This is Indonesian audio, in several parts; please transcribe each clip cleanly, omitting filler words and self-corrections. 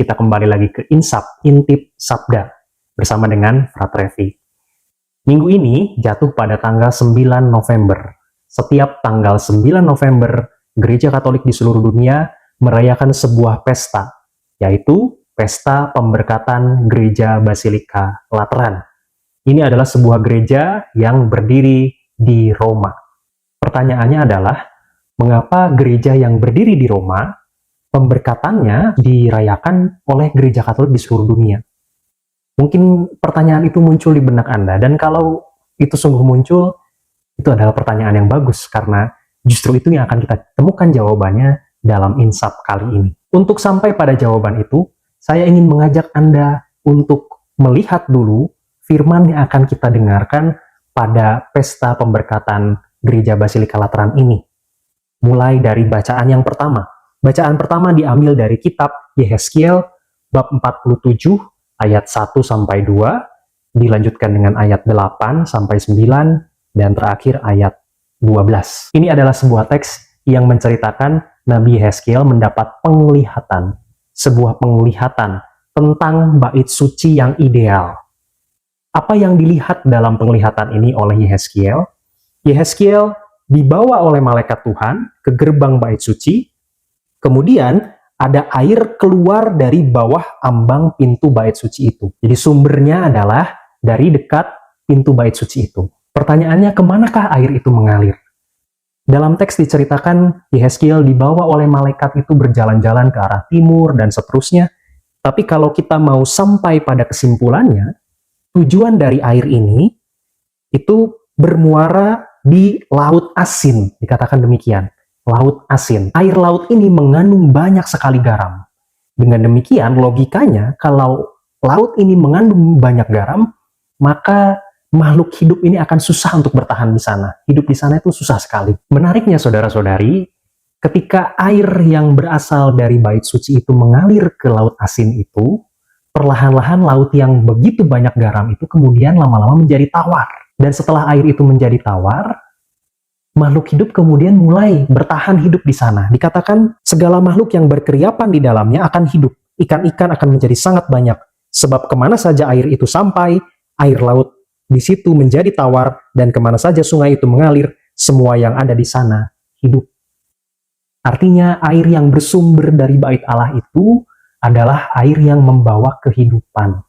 Kita kembali lagi ke Insap, Intip Sabda, bersama dengan Frater Revi. Minggu ini jatuh pada tanggal 9 November. Setiap tanggal 9 November, Gereja Katolik di seluruh dunia merayakan sebuah pesta, yaitu Pesta Pemberkatan Gereja Basilika Lateran. Ini adalah sebuah gereja yang berdiri di Roma. Pertanyaannya adalah, mengapa gereja yang berdiri di Roma pemberkatannya dirayakan oleh gereja Katolik di seluruh dunia? Mungkin pertanyaan itu muncul di benak Anda, dan kalau itu sungguh muncul, itu adalah pertanyaan yang bagus, karena justru itu yang akan kita temukan jawabannya dalam Insap kali ini. Untuk sampai pada jawaban itu, saya ingin mengajak Anda untuk melihat dulu firman yang akan kita dengarkan pada Pesta Pemberkatan Gereja Basilika Lateran ini. Mulai dari bacaan yang pertama. Bacaan pertama diambil dari kitab Yehezkiel bab 47 ayat 1-2, dilanjutkan dengan ayat 8-9, dan terakhir ayat 12. Ini adalah sebuah teks yang menceritakan Nabi Yehezkiel mendapat penglihatan, sebuah penglihatan tentang bait suci yang ideal. Apa yang dilihat dalam penglihatan ini oleh Yehezkiel? Yehezkiel dibawa oleh malaikat Tuhan ke gerbang bait suci. Kemudian ada air keluar dari bawah ambang pintu bait suci itu. Jadi sumbernya adalah dari dekat pintu bait suci itu. Pertanyaannya, kemanakah air itu mengalir? Dalam teks diceritakan Yehezkiel dibawa oleh malaikat itu berjalan-jalan ke arah timur dan seterusnya. Tapi kalau kita mau sampai pada kesimpulannya, tujuan dari air ini itu bermuara di Laut Asin, dikatakan demikian. Laut Asin. Air laut ini mengandung banyak sekali garam. Dengan demikian, logikanya kalau laut ini mengandung banyak garam, maka makhluk hidup ini akan susah untuk bertahan di sana. Hidup di sana itu susah sekali. Menariknya, saudara-saudari, ketika air yang berasal dari bait suci itu mengalir ke Laut Asin itu, perlahan-lahan laut yang begitu banyak garam itu kemudian lama-lama menjadi tawar. Dan setelah air itu menjadi tawar, makhluk hidup kemudian mulai bertahan hidup di sana. Dikatakan segala makhluk yang berkeriapan di dalamnya akan hidup. Ikan-ikan akan menjadi sangat banyak. Sebab kemana saja air itu sampai, air laut di situ menjadi tawar, dan kemana saja sungai itu mengalir, semua yang ada di sana hidup. Artinya air yang bersumber dari bait Allah itu adalah air yang membawa kehidupan.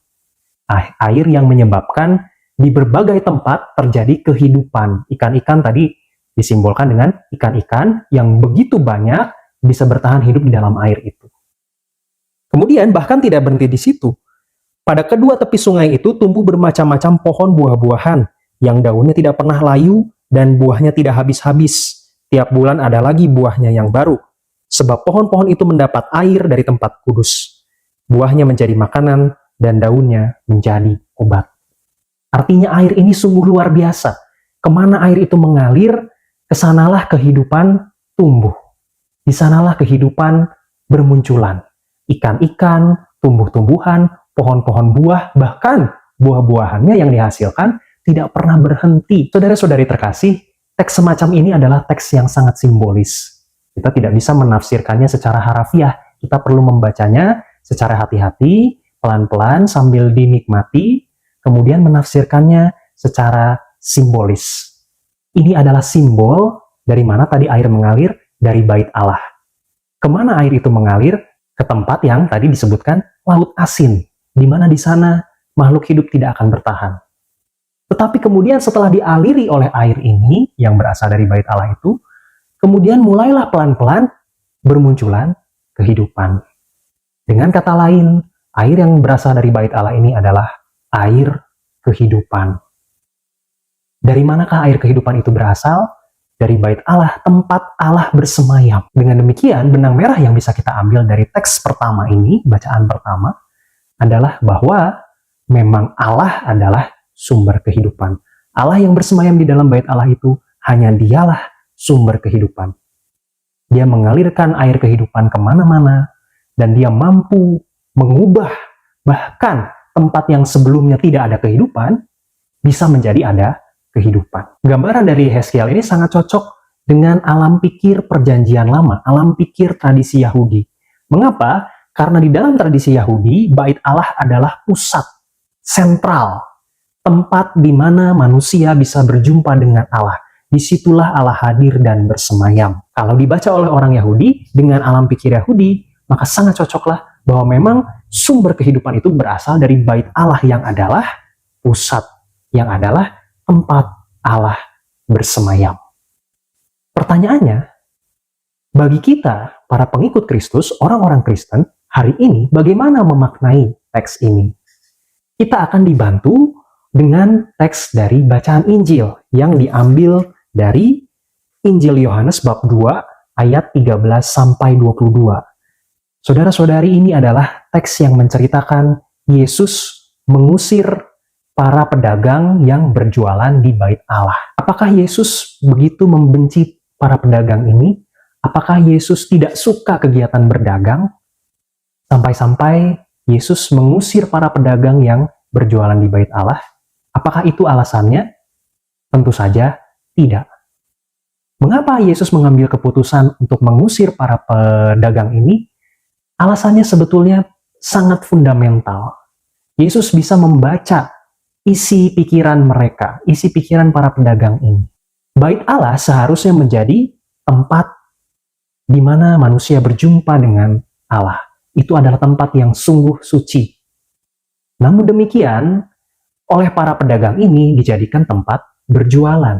Air yang menyebabkan di berbagai tempat terjadi kehidupan. Ikan-ikan tadi disimbolkan dengan ikan-ikan yang begitu banyak bisa bertahan hidup di dalam air itu. Kemudian bahkan tidak berhenti di situ. Pada kedua tepi sungai itu tumbuh bermacam-macam pohon buah-buahan yang daunnya tidak pernah layu dan buahnya tidak habis-habis. Tiap bulan ada lagi buahnya yang baru. Sebab pohon-pohon itu mendapat air dari tempat kudus. Buahnya menjadi makanan dan daunnya menjadi obat. Artinya air ini sungguh luar biasa. Kemana air itu mengalir, kesanalah kehidupan tumbuh. Di sanalah kehidupan bermunculan. Ikan-ikan, tumbuh-tumbuhan, pohon-pohon buah, bahkan buah-buahannya yang dihasilkan tidak pernah berhenti. Saudara-saudari terkasih, teks semacam ini adalah teks yang sangat simbolis. Kita tidak bisa menafsirkannya secara harafiah. Kita perlu membacanya secara hati-hati, pelan-pelan, sambil dinikmati, kemudian menafsirkannya secara simbolis. Ini adalah simbol dari mana tadi air mengalir, dari bait Allah. Kemana air itu mengalir? Ke tempat yang tadi disebutkan Laut Asin, di mana di sana makhluk hidup tidak akan bertahan. Tetapi kemudian setelah dialiri oleh air ini, yang berasal dari bait Allah itu, kemudian mulailah pelan-pelan bermunculan kehidupan. Dengan kata lain, air yang berasal dari bait Allah ini adalah air kehidupan. Dari manakah air kehidupan itu berasal? Dari bait Allah, tempat Allah bersemayam. Dengan demikian, benang merah yang bisa kita ambil dari teks pertama ini, bacaan pertama, adalah bahwa memang Allah adalah sumber kehidupan. Allah yang bersemayam di dalam bait Allah itu, hanya Dialah sumber kehidupan. Dia mengalirkan air kehidupan kemana-mana, dan Dia mampu mengubah bahkan tempat yang sebelumnya tidak ada kehidupan, bisa menjadi ada kehidupan. Gambaran dari Yehezkiel ini sangat cocok dengan alam pikir perjanjian lama, alam pikir tradisi Yahudi. Mengapa? Karena di dalam tradisi Yahudi, Bait Allah adalah pusat, sentral, tempat di mana manusia bisa berjumpa dengan Allah. Disitulah Allah hadir dan bersemayam. Kalau dibaca oleh orang Yahudi, dengan alam pikir Yahudi, maka sangat cocoklah bahwa memang sumber kehidupan itu berasal dari Bait Allah yang adalah pusat, yang adalah tempat Allah bersemayam. Pertanyaannya, bagi kita, para pengikut Kristus, orang-orang Kristen, hari ini bagaimana memaknai teks ini? Kita akan dibantu dengan teks dari bacaan Injil yang diambil dari Injil Yohanes bab 2 ayat 13 sampai 22. Saudara-saudari, ini adalah teks yang menceritakan Yesus mengusir para pedagang yang berjualan di Bait Allah. Apakah Yesus begitu membenci para pedagang ini? Apakah Yesus tidak suka kegiatan berdagang? Sampai-sampai Yesus mengusir para pedagang yang berjualan di Bait Allah. Apakah itu alasannya? Tentu saja tidak. Mengapa Yesus mengambil keputusan untuk mengusir para pedagang ini? Alasannya sebetulnya sangat fundamental. Yesus bisa membaca isi pikiran mereka, isi pikiran para pedagang ini. Bait Allah seharusnya menjadi tempat di mana manusia berjumpa dengan Allah. Itu adalah tempat yang sungguh suci. Namun demikian, oleh para pedagang ini dijadikan tempat berjualan.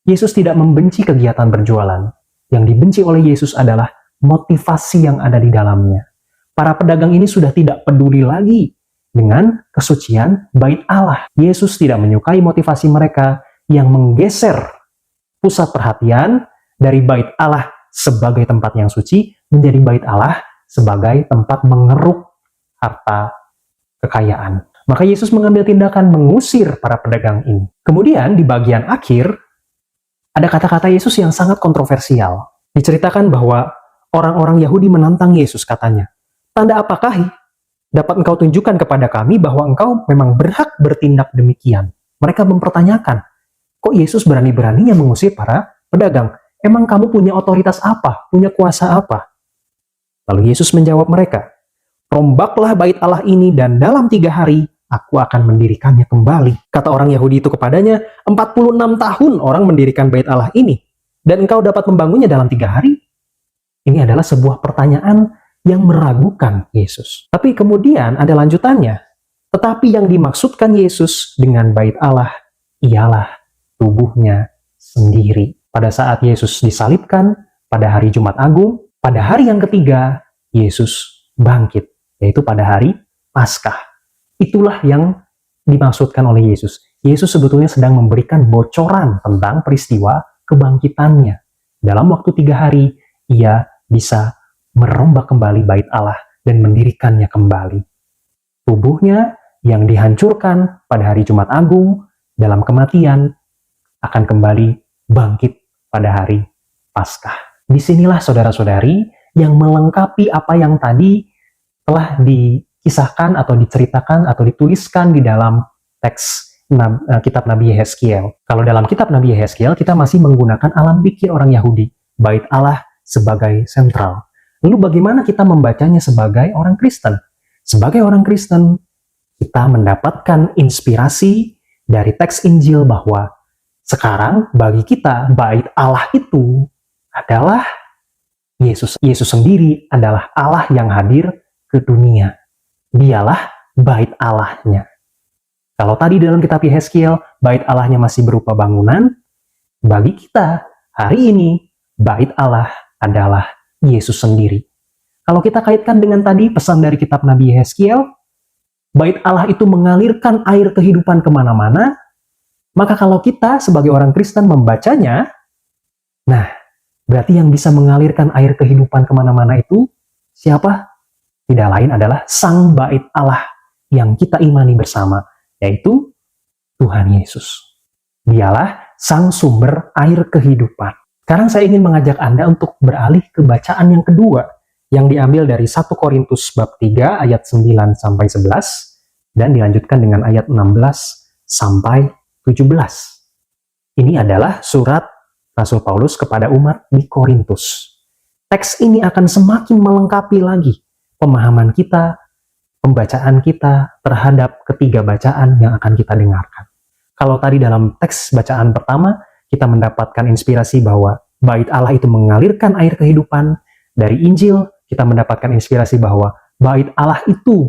Yesus tidak membenci kegiatan berjualan. Yang dibenci oleh Yesus adalah motivasi yang ada di dalamnya. Para pedagang ini sudah tidak peduli lagi dengan kesucian Bait Allah. Yesus tidak menyukai motivasi mereka yang menggeser pusat perhatian dari Bait Allah sebagai tempat yang suci menjadi Bait Allah sebagai tempat mengeruk harta kekayaan. Maka Yesus mengambil tindakan mengusir para pedagang ini. Kemudian di bagian akhir ada kata-kata Yesus yang sangat kontroversial. Diceritakan bahwa orang-orang Yahudi menantang Yesus, katanya, "Tanda apakah dapat engkau tunjukkan kepada kami bahwa engkau memang berhak bertindak demikian?" Mereka mempertanyakan, kok Yesus berani-beraninya mengusir para pedagang? Emang kamu punya otoritas apa? Punya kuasa apa? Lalu Yesus menjawab mereka, "Rombaklah Bait Allah ini dan dalam 3 hari aku akan mendirikannya kembali." Kata orang Yahudi itu kepadanya, 46 tahun orang mendirikan Bait Allah ini, dan engkau dapat membangunnya dalam 3 hari? Ini adalah sebuah pertanyaan yang meragukan Yesus. Tapi kemudian ada lanjutannya. Tetapi yang dimaksudkan Yesus dengan Bait Allah ialah tubuhnya sendiri. Pada saat Yesus disalibkan, pada hari Jumat Agung, pada hari yang ketiga, Yesus bangkit, yaitu pada hari Paskah. Itulah yang dimaksudkan oleh Yesus. Yesus sebetulnya sedang memberikan bocoran tentang peristiwa kebangkitannya. Dalam waktu 3 hari, ia bisa merombak kembali Bait Allah dan mendirikannya kembali. Tubuhnya yang dihancurkan pada hari Jumat Agung dalam kematian akan kembali bangkit pada hari Paskah. Disinilah saudara-saudari yang melengkapi apa yang tadi telah dikisahkan atau diceritakan atau dituliskan di dalam teks kitab Nabi Yehezkiel. Kalau dalam kitab Nabi Yehezkiel kita masih menggunakan alam pikir orang Yahudi, Bait Allah sebagai sentral. Lalu bagaimana kita membacanya sebagai orang Kristen? Sebagai orang Kristen, kita mendapatkan inspirasi dari teks Injil bahwa sekarang bagi kita Bait Allah itu adalah Yesus. Yesus sendiri adalah Allah yang hadir ke dunia. Dialah Bait Allahnya. Kalau tadi dalam kitab Yehezkiel, Bait Allahnya masih berupa bangunan, bagi kita hari ini Bait Allah adalah Yesus sendiri. Kalau kita kaitkan dengan tadi pesan dari kitab Nabi Yehezkiel, Bait Allah itu mengalirkan air kehidupan kemana-mana. Maka kalau kita sebagai orang Kristen membacanya, nah, berarti yang bisa mengalirkan air kehidupan kemana-mana itu siapa? Tidak lain adalah Sang Bait Allah yang kita imani bersama, yaitu Tuhan Yesus. Dialah Sang sumber air kehidupan. Sekarang saya ingin mengajak Anda untuk beralih ke bacaan yang kedua, yang diambil dari 1 Korintus bab 3 ayat 9 sampai 11, dan dilanjutkan dengan ayat 16 sampai 17. Ini adalah surat Rasul Paulus kepada umat di Korintus. Teks ini akan semakin melengkapi lagi pemahaman kita, pembacaan kita terhadap ketiga bacaan yang akan kita dengarkan. Kalau tadi dalam teks bacaan pertama, kita mendapatkan inspirasi bahwa bait Allah itu mengalirkan air kehidupan. Dari Injil, kita mendapatkan inspirasi bahwa bait Allah itu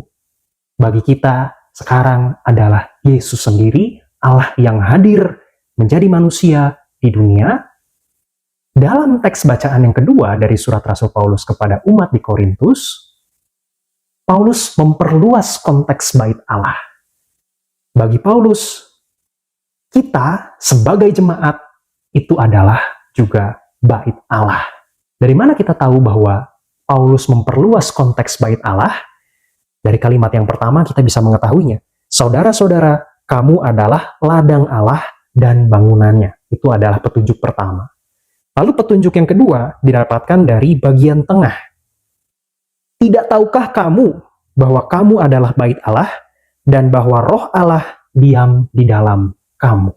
bagi kita sekarang adalah Yesus sendiri, Allah yang hadir menjadi manusia di dunia. Dalam teks bacaan yang kedua dari surat Rasul Paulus kepada umat di Korintus, Paulus memperluas konteks bait Allah. Bagi Paulus, kita sebagai jemaat itu adalah juga bait Allah. Dari mana kita tahu bahwa Paulus memperluas konteks bait Allah? Dari kalimat yang pertama kita bisa mengetahuinya. Saudara-saudara, kamu adalah ladang Allah dan bangunannya. Itu adalah petunjuk pertama. Lalu petunjuk yang kedua didapatkan dari bagian tengah. Tidak tahukah kamu bahwa kamu adalah bait Allah dan bahwa roh Allah diam di dalam kamu?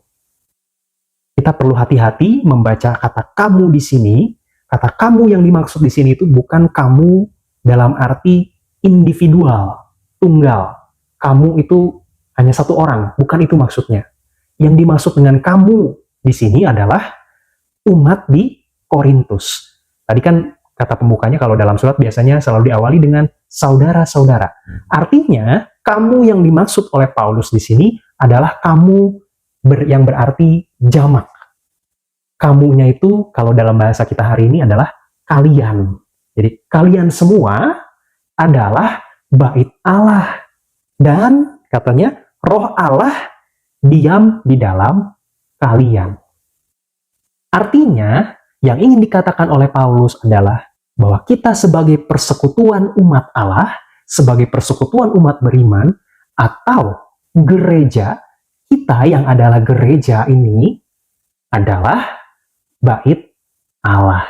Kita perlu hati-hati membaca kata kamu di sini. Kata kamu yang dimaksud di sini itu bukan kamu dalam arti individual, tunggal. Kamu itu hanya satu orang, bukan itu maksudnya. Yang dimaksud dengan kamu di sini adalah umat di Korintus. Tadi kan kata pembukanya kalau dalam surat biasanya selalu diawali dengan saudara-saudara. Artinya, kamu yang dimaksud oleh Paulus di sini adalah kamu yang berarti jamak. Kamunya itu kalau dalam bahasa kita hari ini adalah kalian. Jadi kalian semua adalah bait Allah. Dan katanya roh Allah diam di dalam kalian. Artinya, yang ingin dikatakan oleh Paulus adalah bahwa kita sebagai persekutuan umat Allah, sebagai persekutuan umat beriman, atau gereja, kita yang adalah gereja ini adalah bait Allah.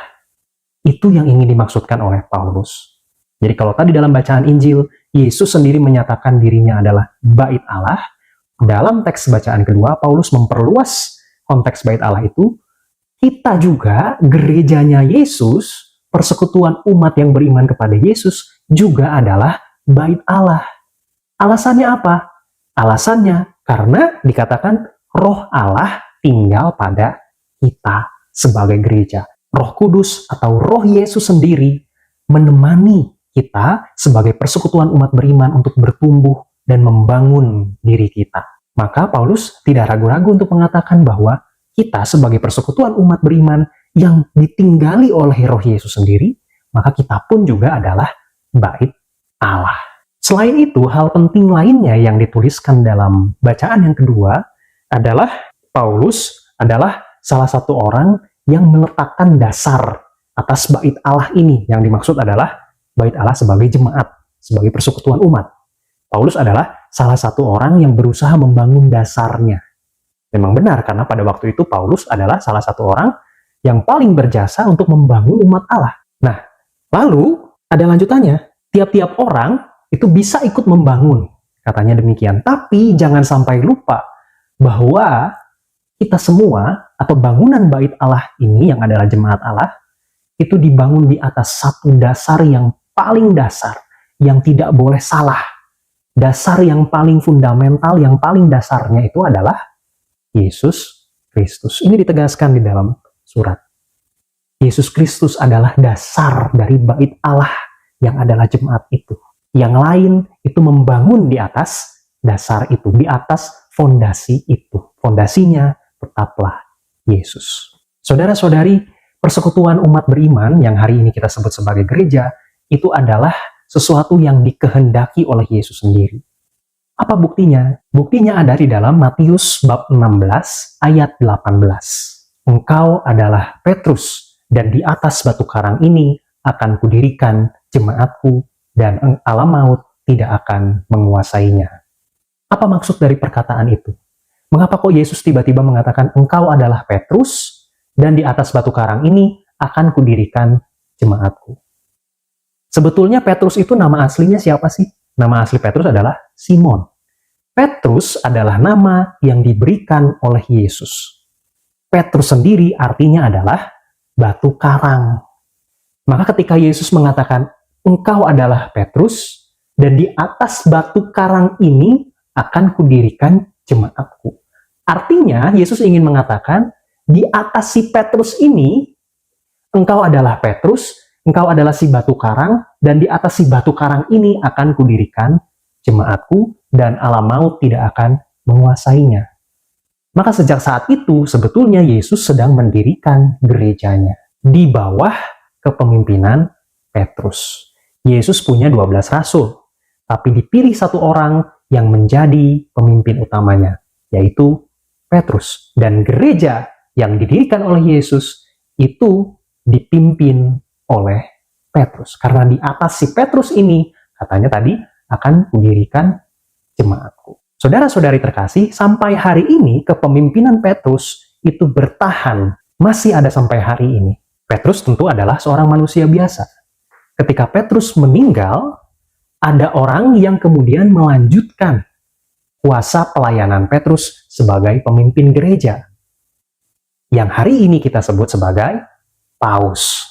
Itu yang ingin dimaksudkan oleh Paulus. Jadi kalau tadi dalam bacaan Injil, Yesus sendiri menyatakan dirinya adalah bait Allah, dalam teks bacaan kedua, Paulus memperluas konteks bait Allah itu. Kita juga gerejanya Yesus, persekutuan umat yang beriman kepada Yesus juga adalah bait Allah. Alasannya apa? Alasannya karena dikatakan roh Allah tinggal pada kita sebagai gereja. Roh Kudus atau roh Yesus sendiri menemani kita sebagai persekutuan umat beriman untuk bertumbuh dan membangun diri kita. Maka Paulus tidak ragu-ragu untuk mengatakan bahwa kita sebagai persekutuan umat beriman yang ditinggali oleh roh Yesus sendiri, maka kita pun juga adalah bait Allah. Selain itu, hal penting lainnya yang dituliskan dalam bacaan yang kedua adalah Paulus adalah salah satu orang yang meletakkan dasar atas bait Allah ini. Yang dimaksud adalah bait Allah sebagai jemaat, sebagai persekutuan umat. Paulus adalah salah satu orang yang berusaha membangun dasarnya. Memang benar, karena pada waktu itu Paulus adalah salah satu orang yang paling berjasa untuk membangun umat Allah. Nah, lalu ada lanjutannya. Tiap-tiap orang itu bisa ikut membangun, katanya demikian. Tapi jangan sampai lupa bahwa kita semua atau bangunan bait Allah ini yang adalah jemaat Allah, itu dibangun di atas satu dasar yang paling dasar, yang tidak boleh salah. Dasar yang paling fundamental, yang paling dasarnya itu adalah Yesus Kristus. Ini ditegaskan di dalam surat. Yesus Kristus adalah dasar dari bait Allah yang adalah jemaat itu. Yang lain itu membangun di atas dasar itu, di atas fondasi itu. Fondasinya tetaplah Yesus. Saudara-saudari, persekutuan umat beriman yang hari ini kita sebut sebagai gereja, itu adalah sesuatu yang dikehendaki oleh Yesus sendiri. Apa buktinya? Buktinya ada di dalam Matius bab 16 ayat 18. Engkau adalah Petrus, dan di atas batu karang ini akan kudirikan jemaatku, dan alam maut tidak akan menguasainya. Apa maksud dari perkataan itu? Mengapa kok Yesus tiba-tiba mengatakan engkau adalah Petrus, dan di atas batu karang ini akan kudirikan jemaatku? Sebetulnya Petrus itu nama aslinya siapa sih? Nama asli Petrus adalah Simon. Petrus adalah nama yang diberikan oleh Yesus. Petrus sendiri artinya adalah batu karang. Maka ketika Yesus mengatakan engkau adalah Petrus, dan di atas batu karang ini akan kudirikan jemaatku. Artinya, Yesus ingin mengatakan, di atas si Petrus ini, engkau adalah Petrus, engkau adalah si batu karang, dan di atas si batu karang ini akan kudirikan jemaatku, dan alam maut tidak akan menguasainya. Maka sejak saat itu, sebetulnya Yesus sedang mendirikan gerejanya di bawah kepemimpinan Petrus. Yesus punya 12 rasul, tapi dipilih satu orang yang menjadi pemimpin utamanya, yaitu Petrus. Dan gereja yang didirikan oleh Yesus itu dipimpin oleh Petrus. Karena di atas si Petrus ini, katanya tadi, akan kudirikan jemaatku. Saudara-saudari terkasih, sampai hari ini kepemimpinan Petrus itu bertahan, masih ada sampai hari ini. Petrus tentu adalah seorang manusia biasa. Ketika Petrus meninggal, ada orang yang kemudian melanjutkan kuasa pelayanan Petrus sebagai pemimpin gereja, yang hari ini kita sebut sebagai Paus.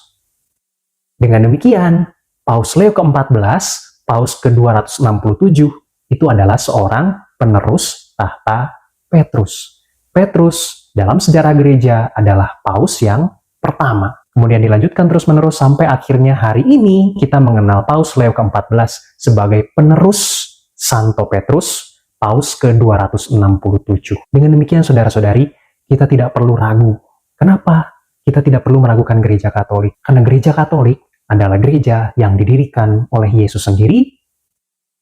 Dengan demikian, Paus Leo ke-14, Paus ke-267, itu adalah seorang penerus tahta Petrus. Petrus dalam sejarah gereja adalah Paus yang pertama. Kemudian dilanjutkan terus-menerus sampai akhirnya hari ini kita mengenal Paus Leo ke-14 sebagai penerus Santo Petrus, Paus ke-267. Dengan demikian saudara-saudari, kita tidak perlu ragu. Kenapa? Kita tidak perlu meragukan gereja Katolik. Karena gereja Katolik adalah gereja yang didirikan oleh Yesus sendiri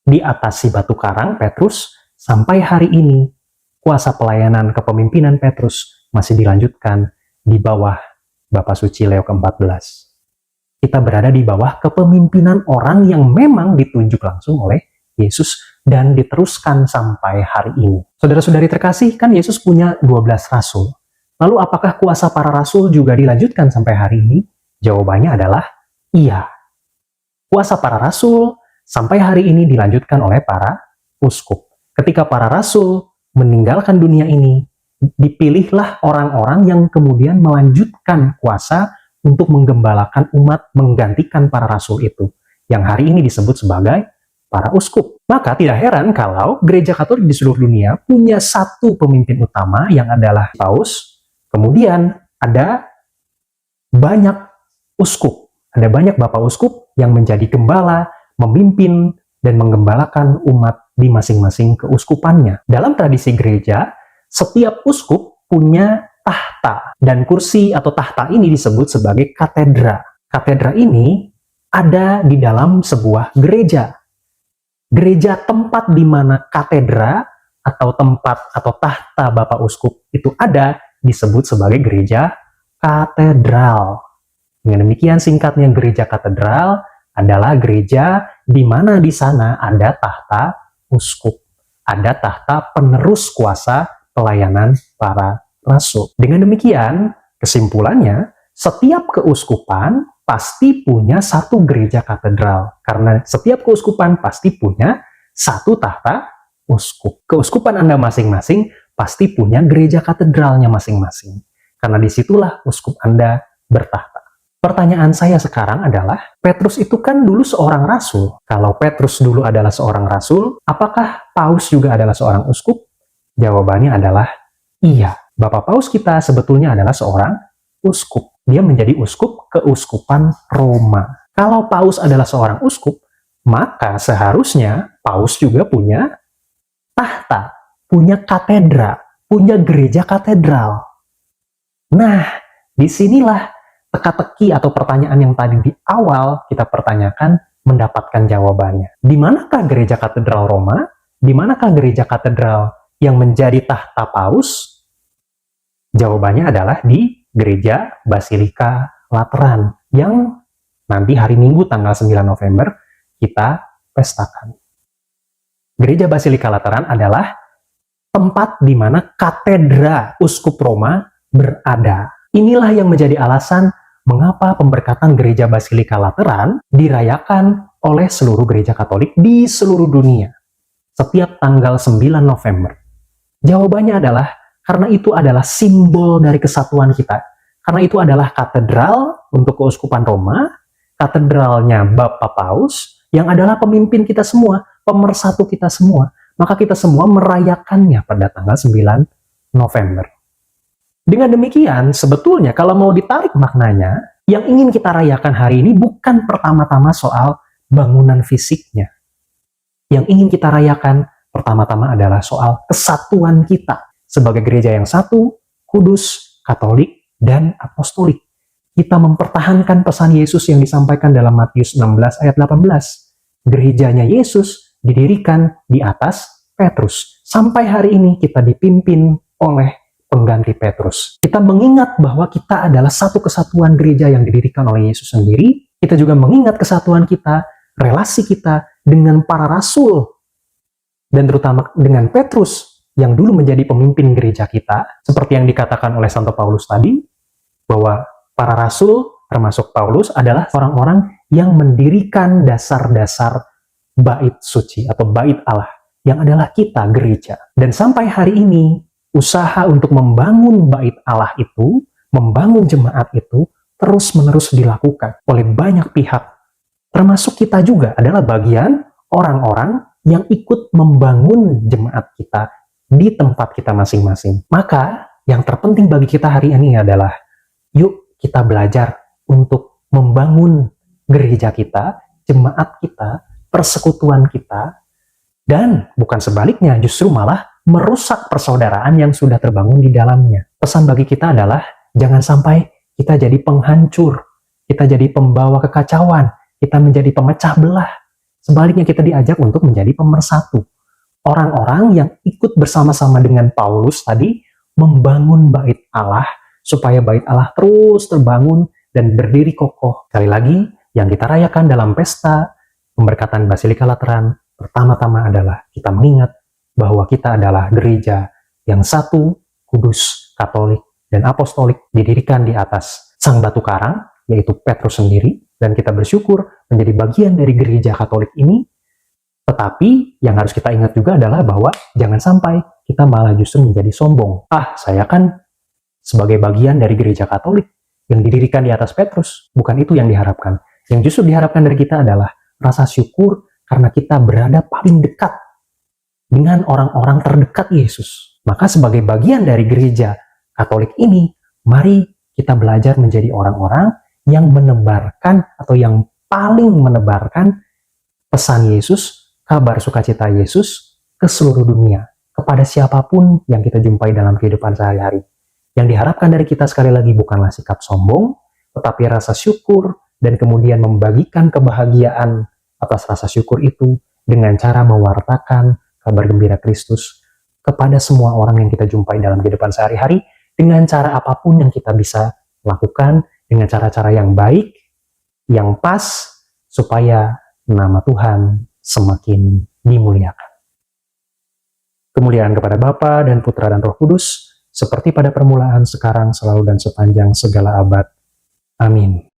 di atas si batu karang Petrus. Sampai hari ini, kuasa pelayanan kepemimpinan Petrus masih dilanjutkan di bawah Bapak Suci Leo ke-14. Kita berada di bawah kepemimpinan orang yang memang ditunjuk langsung oleh Yesus dan diteruskan sampai hari ini. Saudara-saudari terkasih, kan Yesus punya 12 rasul. Lalu apakah kuasa para rasul juga dilanjutkan sampai hari ini? Jawabannya adalah iya. Kuasa para rasul sampai hari ini dilanjutkan oleh para uskup. Ketika para rasul meninggalkan dunia ini, dipilihlah orang-orang yang kemudian melanjutkan kuasa untuk menggembalakan umat, menggantikan para rasul itu, yang hari ini disebut sebagai para uskup. Maka tidak heran kalau gereja Katolik di seluruh dunia punya satu pemimpin utama yang adalah Paus, kemudian ada banyak uskup, ada banyak bapak uskup yang menjadi gembala, memimpin, dan menggembalakan umat di masing-masing keuskupannya. Dalam tradisi gereja, setiap uskup punya tahta, dan kursi atau tahta ini disebut sebagai katedra. Katedra ini ada di dalam sebuah gereja. Gereja tempat di mana katedra atau tempat atau tahta Bapak Uskup itu ada disebut sebagai gereja katedral. Dengan demikian singkatnya gereja katedral adalah gereja di mana di sana ada tahta uskup, ada tahta penerus kuasa pelayanan para rasul. Dengan demikian kesimpulannya, setiap keuskupan pasti punya satu gereja katedral, karena setiap keuskupan pasti punya satu tahta uskup. Keuskupan Anda masing-masing pasti punya gereja katedralnya masing-masing, karena disitulah uskup Anda bertahta. Pertanyaan saya sekarang adalah, Petrus itu kan dulu seorang rasul. Kalau Petrus dulu adalah seorang rasul, apakah Paus juga adalah seorang uskup? Jawabannya adalah iya. Bapak Paus kita sebetulnya adalah seorang uskup. Dia menjadi uskup keuskupan Roma. Kalau Paus adalah seorang uskup, maka seharusnya Paus juga punya tahta, punya katedra, punya gereja katedral. Nah, disinilah teka-teki atau pertanyaan yang tadi di awal kita pertanyakan mendapatkan jawabannya. Di manakah gereja katedral Roma? Di manakah gereja katedral yang menjadi tahta Paus? Jawabannya adalah di Gereja Basilika Lateran yang nanti hari Minggu tanggal 9 November kita pestakan. Gereja Basilika Lateran adalah tempat di mana katedra Uskup Roma berada. Inilah yang menjadi alasan mengapa pemberkatan Gereja Basilika Lateran dirayakan oleh seluruh gereja Katolik di seluruh dunia setiap tanggal 9 November. Jawabannya adalah karena itu adalah simbol dari kesatuan kita. Karena itu adalah katedral untuk keuskupan Roma. katedralnya Bapak Paus, yang adalah pemimpin kita semua, pemersatu kita semua, maka kita semua merayakannya pada tanggal 9 November. Dengan demikian, sebetulnya kalau mau ditarik maknanya, yang ingin kita rayakan hari ini bukan pertama-tama soal bangunan fisiknya. Yang ingin kita rayakan pertama-tama adalah soal kesatuan kita sebagai gereja yang satu, kudus, katolik, dan apostolik. Kita mempertahankan pesan Yesus yang disampaikan dalam Matius 16 ayat 18. Gerejanya Yesus didirikan di atas Petrus. Sampai hari ini kita dipimpin oleh pengganti Petrus. Kita mengingat bahwa kita adalah satu kesatuan gereja yang didirikan oleh Yesus sendiri. Kita juga mengingat kesatuan kita, relasi kita dengan para rasul, dan terutama dengan Petrus yang dulu menjadi pemimpin gereja kita, seperti yang dikatakan oleh Santo Paulus tadi, bahwa para rasul, termasuk Paulus, adalah orang-orang yang mendirikan dasar-dasar bait suci atau bait Allah, yang adalah kita, gereja. Dan sampai hari ini, usaha untuk membangun bait Allah itu, membangun jemaat itu, terus-menerus dilakukan oleh banyak pihak. Termasuk kita juga adalah bagian orang-orang yang ikut membangun jemaat kita di tempat kita masing-masing. Maka, yang terpenting bagi kita hari ini adalah, yuk kita belajar untuk membangun gereja kita, jemaat kita, persekutuan kita, dan bukan sebaliknya, justru malah merusak persaudaraan yang sudah terbangun di dalamnya. Pesan bagi kita adalah, jangan sampai kita jadi penghancur, kita jadi pembawa kekacauan, kita menjadi pemecah belah. Sebaliknya kita diajak untuk menjadi pemersatu. Orang-orang yang ikut bersama-sama dengan Paulus tadi, membangun bait Allah, supaya bait Allah terus terbangun dan berdiri kokoh. Sekali lagi, yang kita rayakan dalam pesta pemberkatan Basilika Lateran, pertama-tama adalah kita mengingat bahwa kita adalah gereja yang satu, kudus, katolik, dan apostolik, didirikan di atas sang batu karang, yaitu Petrus sendiri, dan kita bersyukur menjadi bagian dari gereja katolik ini. Tetapi yang harus kita ingat juga adalah bahwa jangan sampai kita malah justru menjadi sombong. Saya kan sebagai bagian dari gereja Katolik yang didirikan di atas Petrus. Bukan itu yang diharapkan. Yang justru diharapkan dari kita adalah rasa syukur karena kita berada paling dekat dengan orang-orang terdekat Yesus. Maka sebagai bagian dari gereja Katolik ini, mari kita belajar menjadi orang-orang yang menebarkan atau yang paling menebarkan pesan Yesus, kabar sukacita Yesus ke seluruh dunia, kepada siapapun yang kita jumpai dalam kehidupan sehari-hari. Yang diharapkan dari kita sekali lagi bukanlah sikap sombong, tetapi rasa syukur dan kemudian membagikan kebahagiaan atas rasa syukur itu dengan cara mewartakan kabar gembira Kristus kepada semua orang yang kita jumpai dalam kehidupan sehari-hari dengan cara apapun yang kita bisa lakukan, dengan cara-cara yang baik, yang pas, supaya nama Tuhan semakin dimuliakan. Kemuliaan kepada Bapa dan Putra dan Roh Kudus, seperti pada permulaan, sekarang, selalu, dan sepanjang segala abad. Amin.